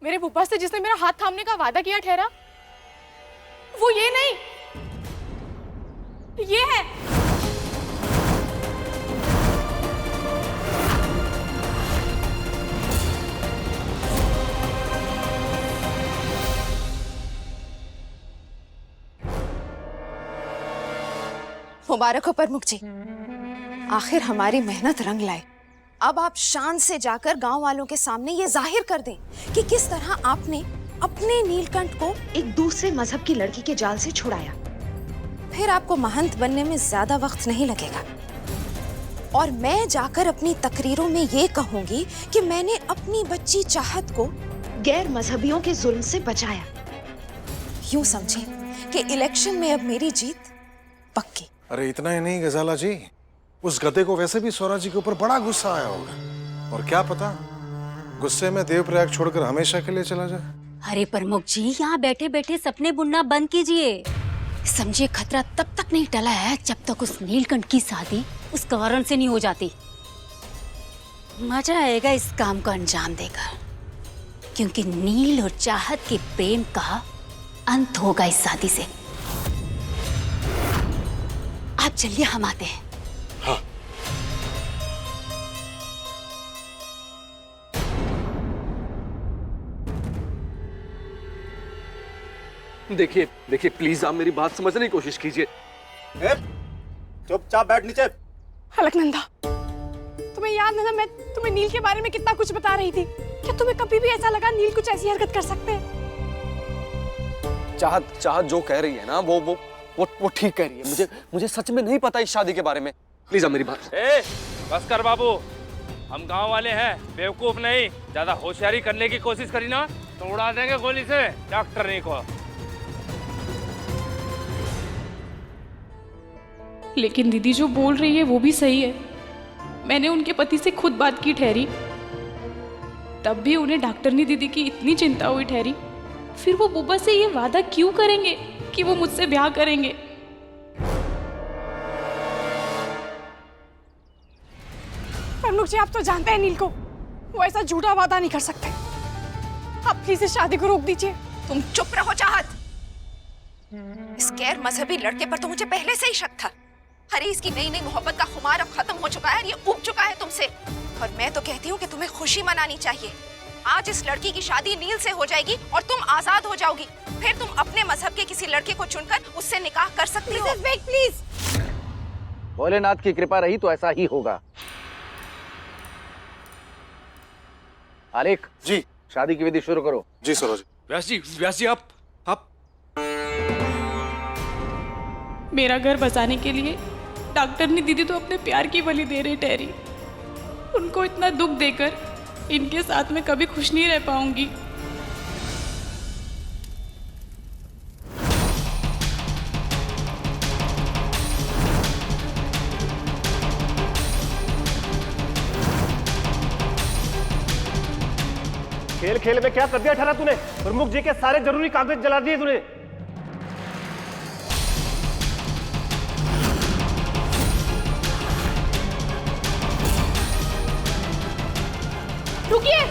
मेरे फूफा से जिसने मेरा हाथ थामने का वादा किया ठहरा, वो ये नहीं, ये है। मुबारक हो प्रमुख जी, आखिर हमारी मेहनत रंग लाई। अब आप शान से जाकर गांव वालों के सामने ये जाहिर कर दें कि किस तरह आपने अपने नीलकंठ को एक दूसरे मजहब की लड़की के जाल से छुड़ाया। फिर आपको महंत बनने में ज्यादा वक्त नहीं लगेगा और मैं जाकर अपनी तकरीरों में ये कहूंगी कि मैंने अपनी बच्ची चाहत को गैर मजहबियों के जुल्म से बचाया। यूं समझे कि इलेक्शन में अब मेरी जीत पक्की। अरे इतना ही नहीं गजाला जी, उस गधे को वैसे भी स्वराज जी के ऊपर बड़ा गुस्सा आया होगा, और क्या पता गुस्से में देवप्रयाग छोड़कर हमेशा के लिए चला जाए। अरे प्रमुख जी, यहाँ बैठे बैठे सपने बुनना बंद कीजिए। समझिए खतरा तब तक नहीं टला है जब तक उस नीलकंठ की शादी उस कारण से नहीं हो जाती। मजा आएगा इस काम को अंजाम देकर, क्योंकि नील और चाहत के प्रेम का अंत होगा इस शादी से। आप चलिए, हम आते हैं। हाँ। देखिए देखिए, प्लीज आप मेरी बात समझने की कोशिश कीजिए। चुपचाप बैठ नीचे। अलकनंदा, तुम्हें याद है ना, मैं तुम्हें नील के बारे में कितना कुछ बता रही थी। क्या तुम्हें कभी भी ऐसा लगा नील कुछ ऐसी हरकत कर सकते हैं? चाहत जो कह रही है ना, वो ठीक कह रही है। मुझे सच में नहीं पता इस शादी के बारे में। प्लीज आप मेरी बात। बस कर बाबू, हम गांव वाले हैं, बेवकूफ नहीं। ज्यादा होशियारी करने की कोशिश करी ना तो उड़ा देंगे गोली से डॉक्टर नहीं को। लेकिन दीदी जो बोल रही है वो भी सही है। मैंने उनके पति से खुद बात की ठहरी, तब भी उन्हें डॉक्टरनी दीदी की इतनी चिंता हुई ठहरी। फिर वो बुब्बा से ये वादा क्यों करेंगे कि वो मुझसे ब्याह करेंगे? प्रमुख जी, आप तो जानते हैं नील को, वो ऐसा झूठा वादा नहीं कर सकते। आप प्लीज इस शादी को रोक दीजिए। तुम चुप रहो चाहत। इस गैर मजहबी लड़के पर तो मुझे पहले से ही शक था। अरे इसकी नई नई मोहब्बत का खुमार अब खत्म हो चुका है, ये उब चुका है तुमसे। और मैं तो कहती हूँ कि तुम्हें खुशी मनानी चाहिए। आज इस लड़की की शादी नील से हो जाएगी और तुम आजाद हो जाओगी। फिर तुम अपने मजहब के किसी लड़के को चुनकर उससे निकाह कर सकती हो। प्लीज। भोलेनाथ की कृपा रही तो ऐसा ही होगा। आलेख जी। शादी की विधि शुरू करो। जी सरोज। व्यास जी आप मेरा घर बसाने के लिए डॉक्टरनी दीदी तो अपने प्यार की बलि दे रही ठहरी। उनको इतना दुख देकर इनके साथ में कभी खुश नहीं रह पाऊंगी। खेल खेल में क्या कर दिया ठहरा तूने? प्रमुख जी के सारे जरूरी कागज जला दिए तूने। रुकिए।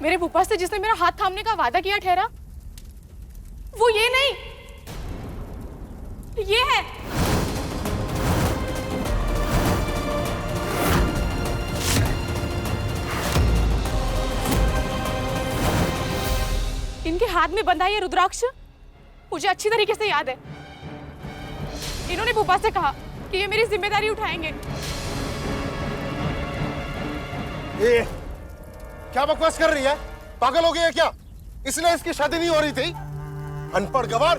मेरे फूफा से जिसने मेरा हाथ थामने का वादा किया ठहरा, वो ये नहीं, ये है। इनके हाथ में बंधा ये रुद्राक्ष मुझे अच्छी तरीके से याद है। इन्होंने फूफा से कहा कि ये मेरी जिम्मेदारी उठाएंगे। ये क्या बकवास कर रही है? पागल हो गई है क्या? इसलिए इसकी शादी नहीं हो रही थी? अनपढ़ गवार।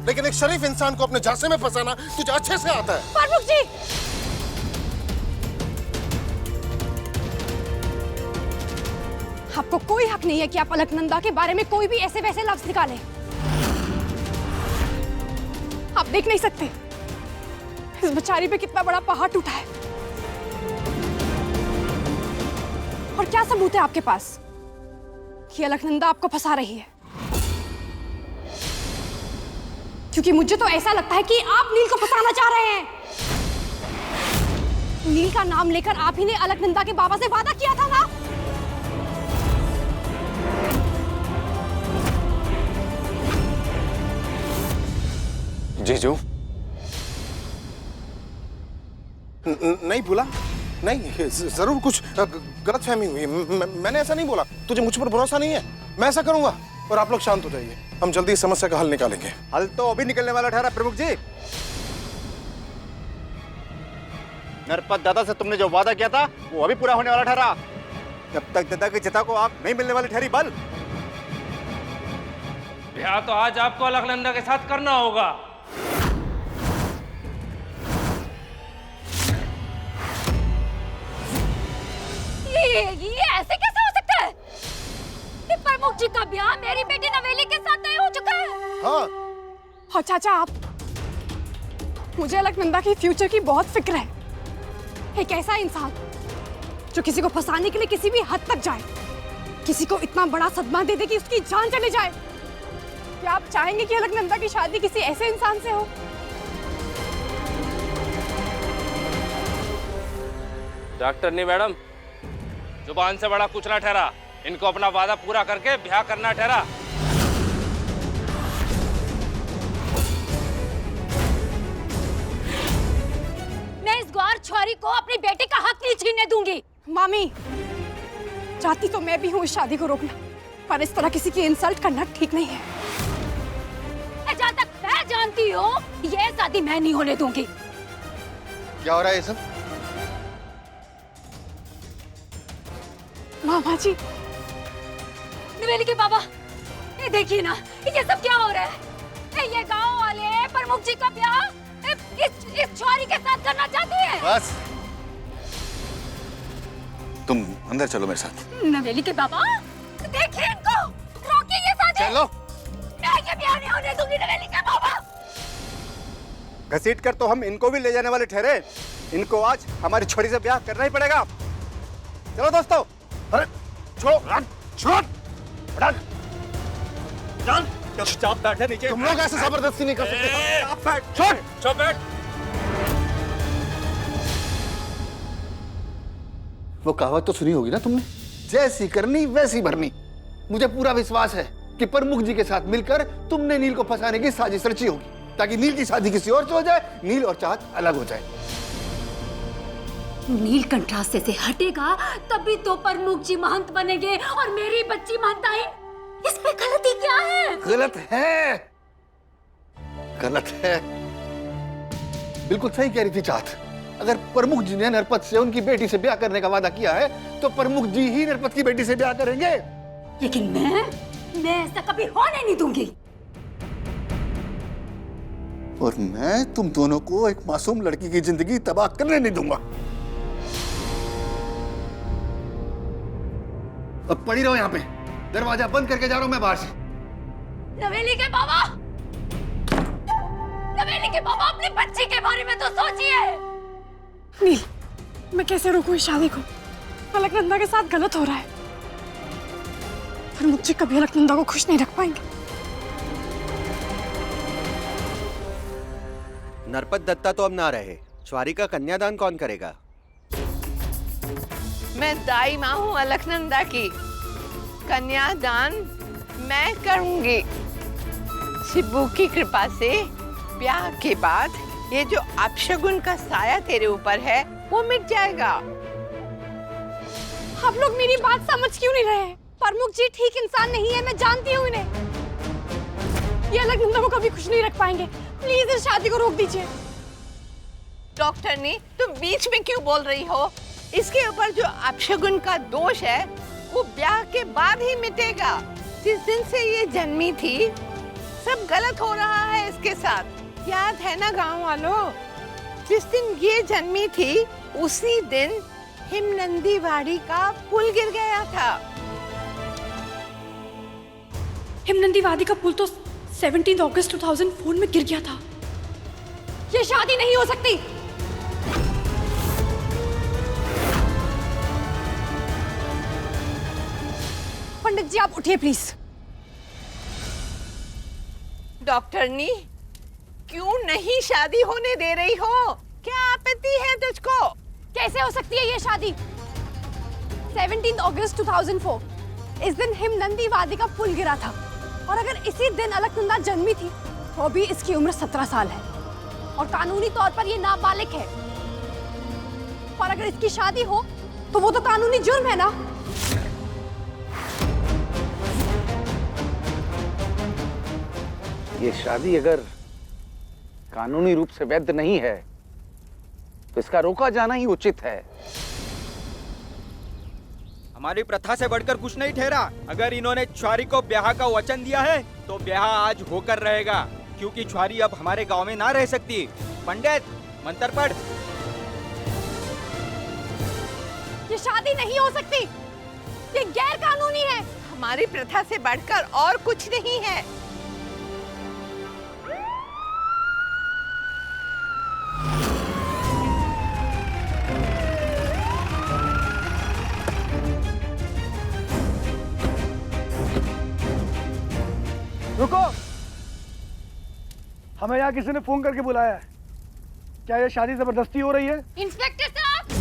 लेकिन एक शरीफ इंसान को अपने झांसे में फंसाना तुझे अच्छे से आता है। प्रमुख जी, आपको कोई हक नहीं है कि आप अलकनंदा के बारे में कोई भी ऐसे वैसे लफ्ज निकालें। आप देख नहीं सकते इस बेचारी पे कितना बड़ा पहाड़ टूटा है। और क्या सबूत है आपके पास कि अलकनंदा आपको फंसा रही है? क्योंकि मुझे तो ऐसा लगता है कि आप नील को फंसाना चाह रहे हैं। नील का नाम लेकर आप ही ने अलकनंदा के बाबा से वादा किया था ना? जीजू नहीं भूला, नहीं, जरूर कुछ गलतफहमी हुई। मैंने ऐसा नहीं बोला। तुझे मुझ पर भरोसा नहीं है? मैं ऐसा करूंगा। और आप लोग शांत हो जाइए, हम जल्दी इस समस्या का हल निकालेंगे। हल तो अभी निकलने वाला ठहरा प्रमुख जी। नरपत दादा से तुमने जो वादा किया था वो अभी पूरा होने वाला ठहरा। जब तक दादा की चिता को आग नहीं मिलने वाली ठहरी बल, ब्याह तो आज आपको अलकनंदा के साथ करना होगा। ये ऐसे कैसे हो सकता है? ये प्रमुख जी का ब्याह मेरी बेटी नवेली के साथ तय हो चुका है। हाँ। और चाचा, आप, मुझे अलकनंदा की फ्यूचर की बहुत फिक्र है। एक ऐसा इंसान जो किसी को फंसाने के लिए किसी भी हद तक जाए, किसी को इतना बड़ा सदमा दे दे कि उसकी जान चली जाए। क्या आप चाहेंगे कि अलकनंदा की शादी किसी ऐसे इंसान से हो? डॉक्टरनी मैडम, जुबान से बड़ा कुछ ना ठहरा। इनको अपना वादा पूरा करके ब्याह करना ठहरा। मैं इस ग्वार छुआरी को अपनी बेटी का हक नहीं छीनने दूंगी। मामी, चाहती तो मैं भी हूँ इस शादी को रोकना, पर इस तरह किसी की इंसल्ट करना ठीक नहीं है। जहाँ तक मैं जानती हूँ, ये शादी मैं नहीं होने दूंगी। क्या हो रहा है ये सब? मामा जी, नवेली के बाबा, ये देखिए ना, ये सब क्या हो रहा है? ये गांव वाले प्रमुख जी का ब्याह इस छुआरी के साथ करना चाहती है। बस, तुम अंदर चलो मेरे साथ। नवेली के बाबा, देखिए इनको, रोकिए ये शादी। चलो। मैं ये ब्याह नहीं होने दूंगी नवेली के बाबा। घसीट कर तो हम इनको भी ले जाने वाले ठहरे। इनको आज हमारी छोरी से ब्याह करना ही पड़ेगा। चलो दोस्तों। अरे छोड़ो, छोड़, चुपचाप बैठे नीचे। तुम लोग ऐसे जबरदस्ती नहीं कर सकते। छोड़, चुप बैठ। वो कहावत तो सुनी होगी ना तुमने, जैसी करनी वैसी भरनी। मुझे पूरा विश्वास है कि प्रमुख जी के साथ मिलकर तुमने नील को फंसाने की साजिश रची होगी, ताकि नील की शादी किसी और से हो जाए, नील और चाहत अलग हो जाए। नीलकंठ रास्ते से हटेगा तभी तो प्रमुख जी महंत बनेंगे और मेरी बच्ची महंताई। इसमें गलती क्या है? गलत है, गलत है, बिल्कुल सही कह रही थी चाहत। अगर प्रमुख जी ने नरपत से उनकी बेटी से ब्याह करने का वादा किया है, तो प्रमुख जी ही नरपत की बेटी से ब्याह करेंगे। लेकिन मैं ऐसा कभी होने नहीं दूंगी। और मैं तुम दोनों को एक मासूम लड़की की जिंदगी तबाह करने नहीं दूंगा। अब पड़ी रहो यहाँ पे, दरवाजा बंद करके जा रहा हूं मैं बाहर से। नवेली के बाबा, नवेली के बाबा, अपनी बच्ची के बारे में तो सोचिए। नील, मैं कैसे रोकूं इस शादी को? अलकनंदा के साथ गलत हो रहा है। पर मुझे कभी अलकनंदा को खुश नहीं रख पाएंगे। नरपत दत्ता तो अब ना रहे, छुआरी का कन्यादान कौन करेगा? मैं दाई माँ हूँ अलकनंदा की, कन्यादान मैं करूंगी। शिबू की कृपा से ब्याह के बाद ये जो अपशगुन का साया तेरे ऊपर है वो मिट जाएगा। आप लोग मेरी बात समझ क्यों नहीं रहे? प्रमुख जी ठीक इंसान नहीं है, मैं जानती हूँ इन्हें। ये अलकनंदा को कभी खुश नहीं रख पाएंगे। प्लीज इस शादी को रोक दीजिए। डॉक्टरनी, तुम बीच में क्यों बोल रही हो? इसके ऊपर जो अपशगुन का दोष है वो ब्याह के बाद ही मिटेगा। जिस दिन से ये जन्मी थी सब गलत हो रहा है इसके साथ। याद है ना गांव वालों, जिस दिन ये जन्मी थी उसी दिन हिमनंदी वाड़ी का पुल गिर गया था। हिमनंदी वादी का पुल तो 17 अगस्त 2004 में गिर गया था। ये शादी नहीं हो सकती। पंडित जी आप उठिए प्लीज। डॉक्टरनी, क्यों नहीं शादी होने दे रही हो? क्या आपत्ति है तुझको? कैसे हो सकती है ये शादी? 17 अगस्त 2004 इस दिन हिमनंदी वादी का पुल गिरा था और अगर इसी दिन अलकनंदा जन्मी थी तो भी इसकी उम्र 17 साल है और कानूनी तौर पर ये नाबालिग है। और अगर इसकी शादी हो तो वो तो कानूनी जुर्म है ना। ये शादी अगर कानूनी रूप से वैध नहीं है तो इसका रोका जाना ही उचित है। हमारी प्रथा से बढ़कर कुछ नहीं ठहरा। अगर इन्होंने छुआरी को ब्याह का वचन दिया है तो ब्याह आज होकर रहेगा, क्योंकि छुआरी अब हमारे गांव में ना रह सकती। पंडित मंत्र पढ़। ये शादी नहीं हो सकती, ये गैर कानूनी है। हमारी प्रथा से बढ़कर और कुछ नहीं है। रुको, हमें यहाँ किसी ने फोन करके बुलाया है। क्या ये शादी जबरदस्ती हो रही है? इंस्पेक्टर साहब,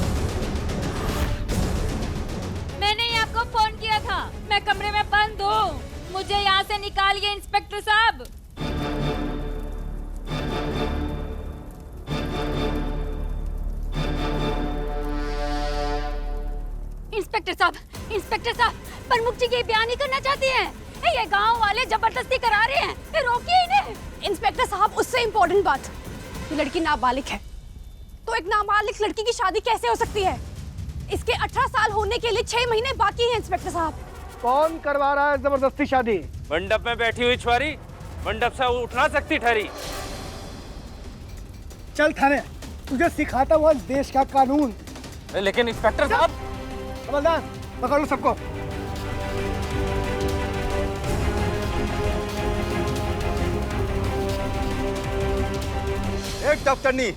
मैंने ही आपको फोन किया था। मैं कमरे में बंद हूँ, मुझे यहाँ से निकालिए इंस्पेक्टर साहब। इंस्पेक्टर साहब, प्रमुख जी की बयानी करना चाहती हैं। ये गांव वाले जबरदस्ती करा रहे हैं, रोकिए इन्हें। इंस्पेक्टर साहब, उससे इम्पोर्टेंट बात, ये लड़की नाबालिग है, तो एक नाबालिग लड़की की शादी कैसे हो सकती है? इसके 18 साल होने के लिए 6 महीने बाकी हैं। इंस्पेक्टर साहब, कौन करवा रहा है जबरदस्ती शादी? मंडप में बैठी हुई छुआरी मंडप से उठ ना सकती ठहरी। चल थाने, तुझे सिखाता हुआ देश का कानून। लेकिन इंस्पेक्टर साहब। खबरदार, पकड़ लो सबको। एक डॉक्टरनी,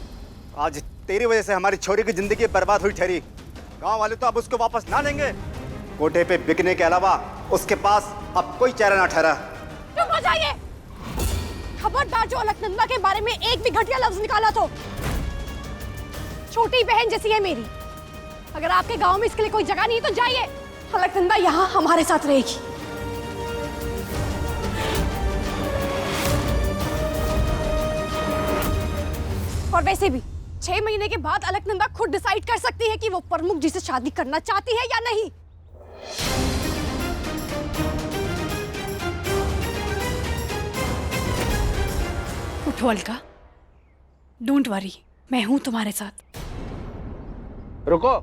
आज तेरी वजह से हमारी छोरी की जिंदगी बर्बाद हुई ठहरी। गांव वाले तो अब उसको वापस ना लेंगे। कोटे पे बिकने के अलावा उसके पास अब कोई चारा ना ठहरा। चुप हो जाइए। खबरदार, जो अलकनंदा के बारे में एक भी घटिया लफ्ज निकाला तो छोटी बहन जैसी है मेरी। अगर आपके गांव में इसके लिए कोई जगह नहीं तो जाइए। अलकनंदा यहाँ हमारे साथ रहेगी। और वैसे भी 6 महीने के बाद अलकनंदा खुद डिसाइड कर सकती है कि वो प्रमुख जी से शादी करना चाहती है या नहीं। उठो अलका, डोंट वरी, मैं हूं तुम्हारे साथ। रुको,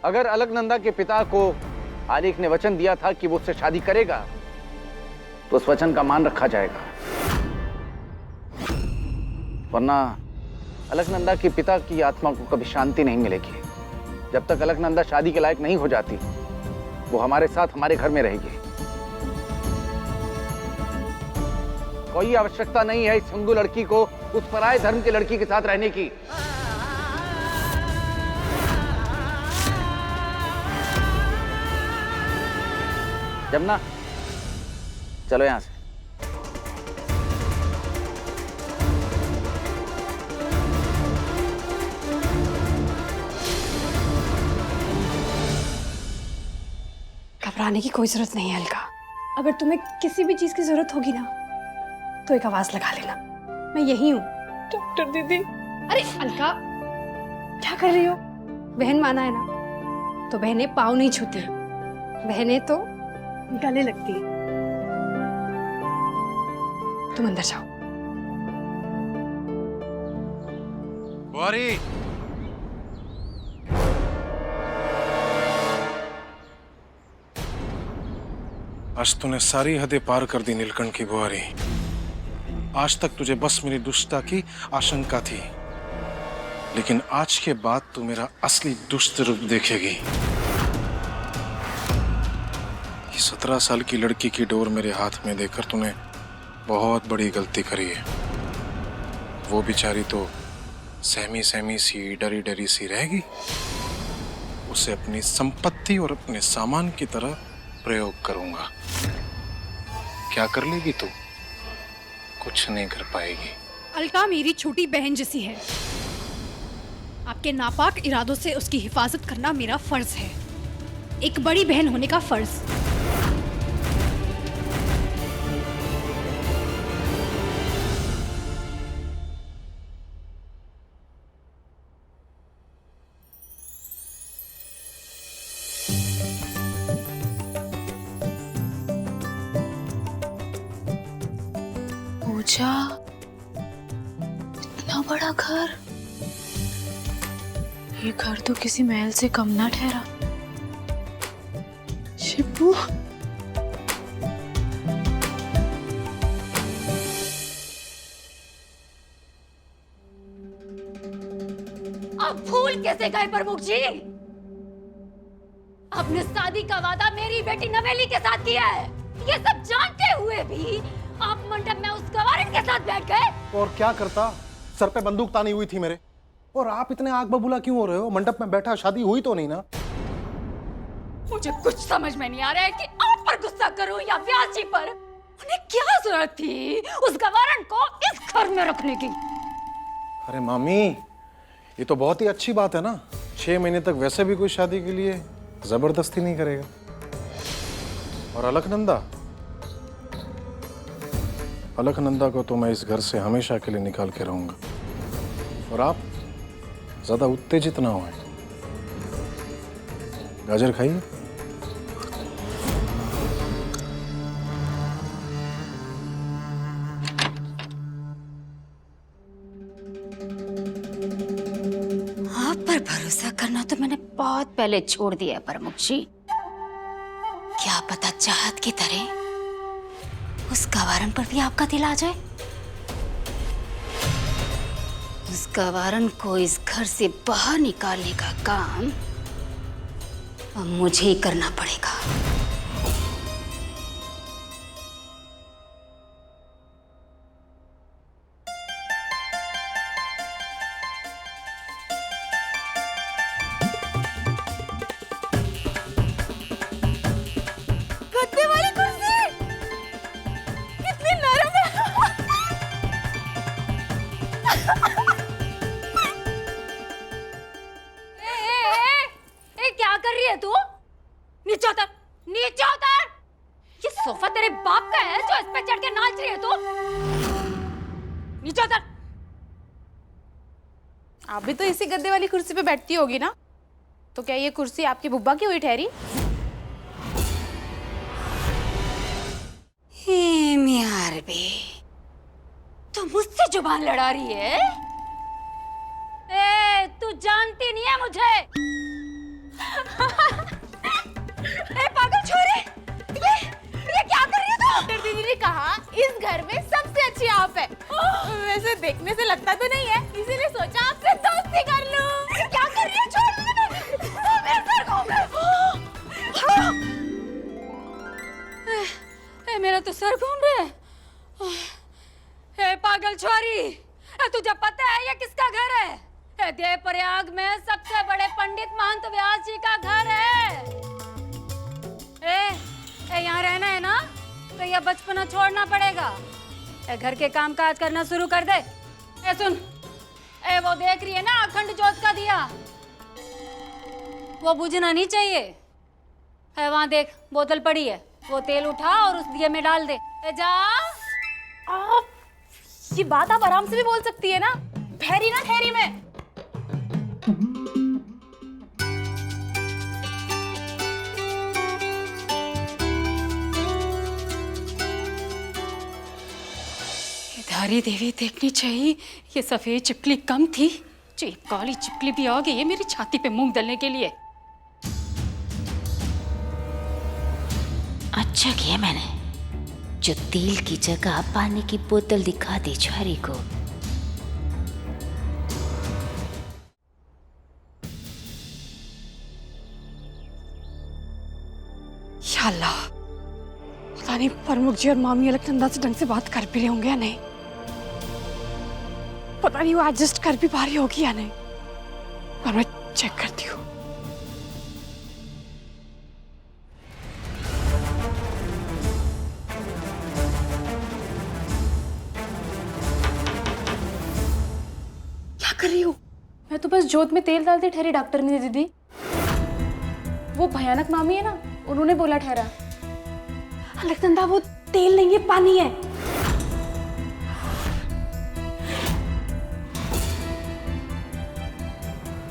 अगर अलकनंदा के पिता को आलिक ने वचन दिया था कि वो उससे शादी करेगा तो उस वचन का मान रखा जाएगा, वरना अलकनंदा के पिता की आत्मा को कभी शांति नहीं मिलेगी। जब तक अलकनंदा शादी के लायक नहीं हो जाती वो हमारे साथ हमारे घर में रहेगी। कोई आवश्यकता नहीं है इस हिंदू लड़की को उस पराये धर्म के लड़की के साथ रहने की। जमुना, चलो यहां से। घबराने की कोई जरूरत नहीं है अलका। अगर तुम्हें किसी भी चीज की जरूरत होगी ना तो एक आवाज लगा लेना, मैं यही हूँ। डॉक्टर दीदी। अरे अलका, क्या कर रही हो? बहन माना है ना, तो बहनें पाँव नहीं छूती, बहनें तो गले लगती है। तुम अंदर जाओ। बुआरी, आज तूने सारी हदें पार कर दी नीलकंठ की बुआरी। आज तक तुझे बस मेरी दुष्टता की आशंका थी, लेकिन आज के बाद तू मेरा असली दुष्ट रूप देखेगी। ये 17 साल की लड़की की डोर मेरे हाथ में देकर तूने बहुत बड़ी गलती करी है। वो बेचारी तो सहमी सहमी सी, डरी डरी सी रहेगी। उसे अपनी संपत्ति और अपने सामान की तरह प्रयोग करूंगा। क्या कर लेगी तू? कुछ नहीं कर पाएगी। अलका मेरी छोटी बहन जैसी है। आपके नापाक इरादों से उसकी हिफाजत करना मेरा फर्ज है, एक बड़ी बहन होने का फर्ज। पूजा, इतना बड़ा घर, ये घर तो किसी महल से कम ना ठहरा। शिबू, अब भूल कैसे गए प्रमुख जी? आपने शादी का वादा मेरी बेटी नवेली के साथ किया है। ये सब जानते हुए भी आप मंडप में उस गवारन के साथ बैठ गए। और क्या करता, सर पे बंदूक तानी हुई थी मेरे। और आप इतने आग बबूला क्यों हो रहे हो? मंडप में बैठा, शादी हुई तो नहीं ना? मुझे कुछ समझ में नहीं आ रहा है कि आप पर गुस्सा करूं या व्यास जी पर। उन्हें क्या जरूरत थी उस गवारन को इस घर में रखने की? अरे मामी, ये तो बहुत ही अच्छी बात है ना। 6 महीने तक वैसे भी कोई शादी के लिए जबरदस्ती नहीं करेगा। और अलकनंदा को तो मैं इस घर से हमेशा के लिए निकाल के रहूंगा। और आप ज्यादा उत्तेजित ना हों। गाजर खाइए। आप पर भरोसा करना तो मैंने बहुत पहले छोड़ दिया प्रमुख जी। क्या पता चाहत की तरह उस गवारन पर भी आपका दिल आ जाए। उस गवारन को इस घर से बाहर निकालने का काम अब मुझे ही करना पड़ेगा। गद्दे वाली कुर्सी कितनी नरम है। क्या कर रही है तू? नीचे उतर, नीचे उतर। ये सोफा तेरे बाप का है जो इस पे चढ़ के नाच रही है तू? नीचे उतर। आप भी तो इसी गद्दे वाली कुर्सी पे बैठती होगी ना, तो क्या ये कुर्सी आपकी बुब्बा की हुई ठहरी? मियार बे, तू मुझसे जुबान लड़ा रही है? ए, तू जानती नहीं है मुझे। ए पागल छोरी, ये क्या कर रही है तू? डॉक्टर दीदी ने कहा इस घर में सबसे अच्छी आप है। वैसे देखने से लगता तो नहीं है, इसीलिए सोचा आपसे दोस्ती कर लूं। क्या कर रही है? छोड़ मुझे। मेरे सर घूम रहा है। मेरा तो सर घूम रहा है। ए पागल छोरी, तुझे पता है ये किसका घर है? देवप्रयाग में सबसे बड़े पंडित महंत व्यास जी का घर है। यहाँ रहना है ना, तो यह बचपना छोड़ना पड़ेगा। घर के काम काज करना शुरू कर दे। सुन, वो देख रही है ना अखंड ज्योत का दिया, वो बुझना नहीं चाहिए। वहाँ देख बोतल पड़ी है, वो तेल उठा और उस दिए में डाल दे। जा। आप ये बात आप आराम से भी बोल सकती है ना, ठहरी ना ठहरी में। धारी देवी देखनी चाहिए। ये सफेद चिपकली कम थी, जो एक काली चिपकली भी आ गई है मेरी छाती पे मूंग दलने के लिए। अच्छा किया मैंने जो तेल की जगह पानी की बोतल दिखा दी छारी को। या अल्लाह, पता नहीं प्रमुख जी और मामी अलकनंदा से ढंग से बात कर भी रहे होंगे या नहीं। पता नहीं वो एडजस्ट कर भी पा रही होगी या नहीं, पर मैं चेक करती हूँ। क्या कर रही हो? मैं तो बस जोत में तेल डालती ठहरी डॉक्टरनी दीदी। वो भयानक मामी है ना, उन्होंने बोला ठहरा। अलकनंदा वो तेल नहीं है, पानी है।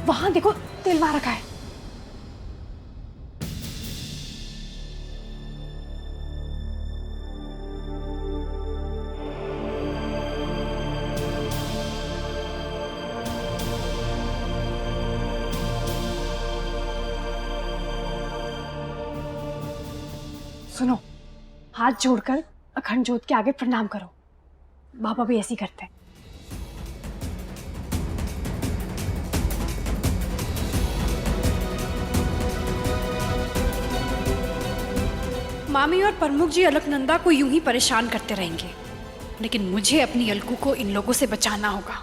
वहां देखो, तेल वहां रखा है। सुनो, हाथ जोड़कर अखंड ज्योत के आगे प्रणाम करो। बाबा भी ऐसी करते हैं। मामी और प्रमुख जी अलकनंदा को यूं ही परेशान करते रहेंगे, लेकिन मुझे अपनी अलकू को इन लोगों से बचाना होगा।